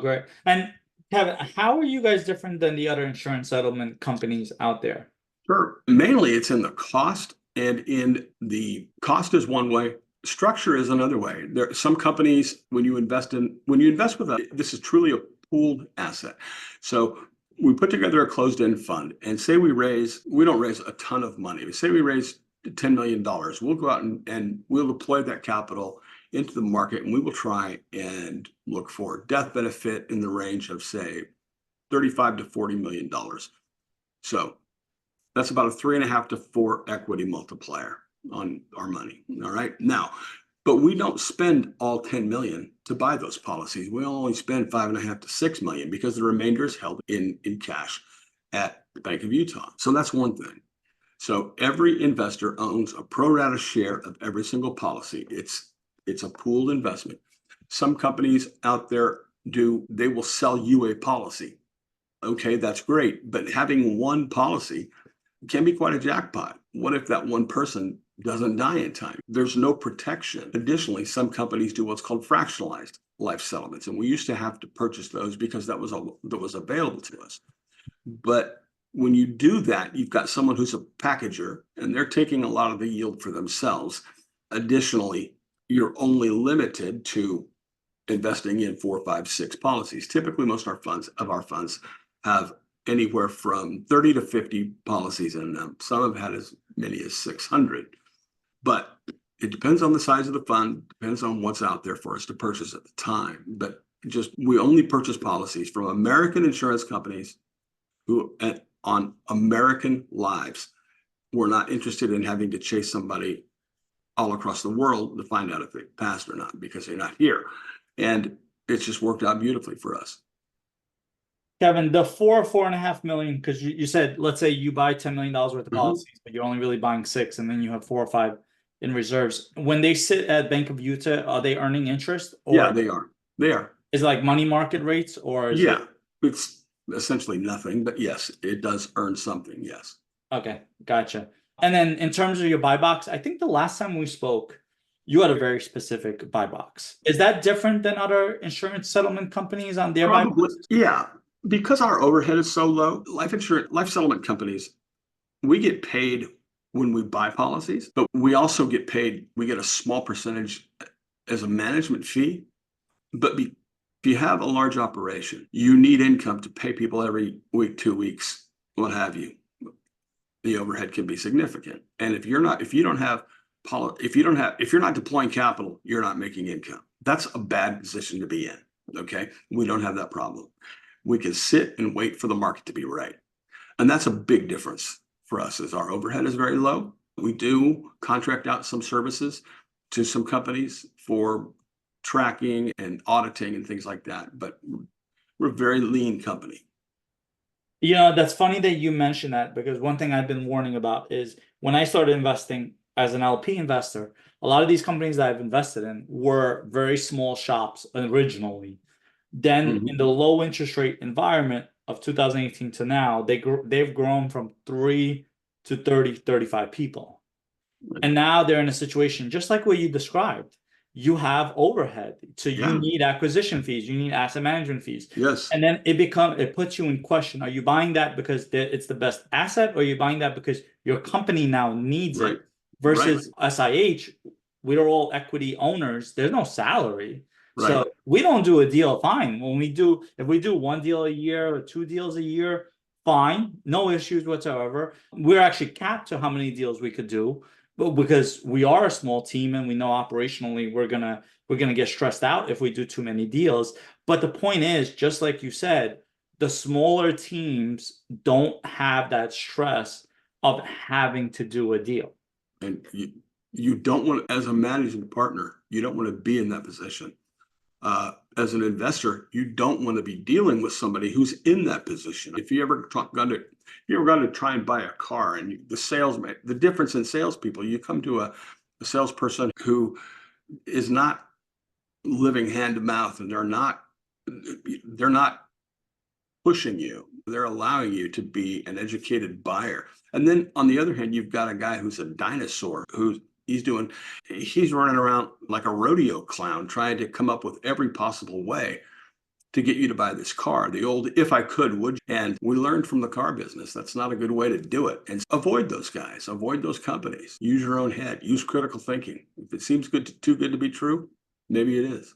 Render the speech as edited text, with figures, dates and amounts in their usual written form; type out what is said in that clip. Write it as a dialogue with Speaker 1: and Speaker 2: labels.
Speaker 1: Great. And Kevin, how are you guys different than the other insurance settlement companies out there?
Speaker 2: Sure. Mainly it's in the cost, and in the cost is one way. Structure is another way. There are some companies when you invest with us, this is truly a pooled asset. So we put together a closed-end fund and say we don't raise a ton of money. We say we raise $10 million. We'll go out and we'll deploy that capital into the market, and we will try and look for death benefit in the range of, say, 35 to $40 million. So that's about a 3.5 to 4 equity multiplier on our money. All right. Now, but we don't spend all 10 million to buy those policies. We only spend 5.5 to 6 million because the remainder is held in cash at the Bank of Utah. So that's one thing. So every investor owns a pro rata share of every single policy. It's a pooled investment. Some companies out there they will sell you a policy. Okay, that's great. But having one policy can be quite a jackpot. What if that one person doesn't die in time? There's no protection. Additionally, some companies do what's called fractionalized life settlements, and we used to have to purchase those because that was available to us. But when you do that, you've got someone who's a packager, and they're taking a lot of the yield for themselves. Additionally, you're only limited to investing in 4, 5, 6 policies. Typically, most of our funds have anywhere from 30 to 50 policies in them. Some have had as many as 600. But it depends on the size of the fund, depends on what's out there for us to purchase at the time. But we only purchase policies from American insurance companies who on American lives. We're not interested in having to chase somebody all across the world to find out if they passed or not because they're not here. And it's just worked out beautifully for us.
Speaker 1: Kevin, the 4.5 million, because you said, let's say you buy $10 million worth of policies, but you're only really buying 6, and then you have 4 or 5 in reserves. When they sit at Bank of Utah, are they earning interest? Or
Speaker 2: yeah, they are. They are.
Speaker 1: Is it like money market rates, or is
Speaker 2: yeah, it's essentially nothing, but yes, it does earn something. Yes.
Speaker 1: Okay, gotcha. And then in terms of your buy box, I think the last time we spoke, you had a very specific buy box. Is that different than other insurance settlement companies on their buy
Speaker 2: Probably,
Speaker 1: boxes?
Speaker 2: yeah. Because our overhead is so low, life settlement companies, we get paid when we buy policies, but we also get paid, we get a small percentage as a management fee. But if you have a large operation, you need income to pay people every week, 2 weeks, what have you. The overhead can be significant. And if you're not deploying capital, you're not making income. That's a bad position to be in. Okay. We don't have that problem. We can sit and wait for the market to be right. And that's a big difference for us, as our overhead is very low. We do contract out some services to some companies for tracking and auditing and things like that, but we're a very lean company.
Speaker 1: Yeah, that's funny that you mentioned that, because one thing I've been warning about is when I started investing as an LP investor, a lot of these companies that I've invested in were very small shops originally. Then in the low interest rate environment of 2018 to now, they've grown from 3 to 30, 35 people. And now they're in a situation just like what you described. You have overhead, so you need acquisition fees, you need asset management fees.
Speaker 2: Yes.
Speaker 1: And then it puts you in question. Are you buying that because it's the best asset, or are you buying that because your company now needs it? Versus SIH, we're all equity owners. There's no salary. So we don't do a deal, fine. If we do 1 deal a year or 2 deals a year, fine, no issues whatsoever. We're actually capped to how many deals we could do, but because we are a small team and we know operationally we're gonna get stressed out if we do too many deals. But the point is, just like you said, the smaller teams don't have that stress of having to do a deal.
Speaker 2: And you don't want, as a managing partner, you don't want to be in that position. As an investor, you don't want to be dealing with somebody who's in that position. If you ever gone to try and buy a car, and the difference in salespeople, you come to a salesperson who is not living hand to mouth, and they're not pushing you. They're allowing you to be an educated buyer. And then on the other hand, you've got a guy who's a dinosaur he's running around like a rodeo clown trying to come up with every possible way to get you to buy this car. The old, if I could, would you? And we learned from the car business, that's not a good way to do it. And avoid those guys, avoid those companies. Use your own head, use critical thinking. If it seems too good to be true, maybe it is.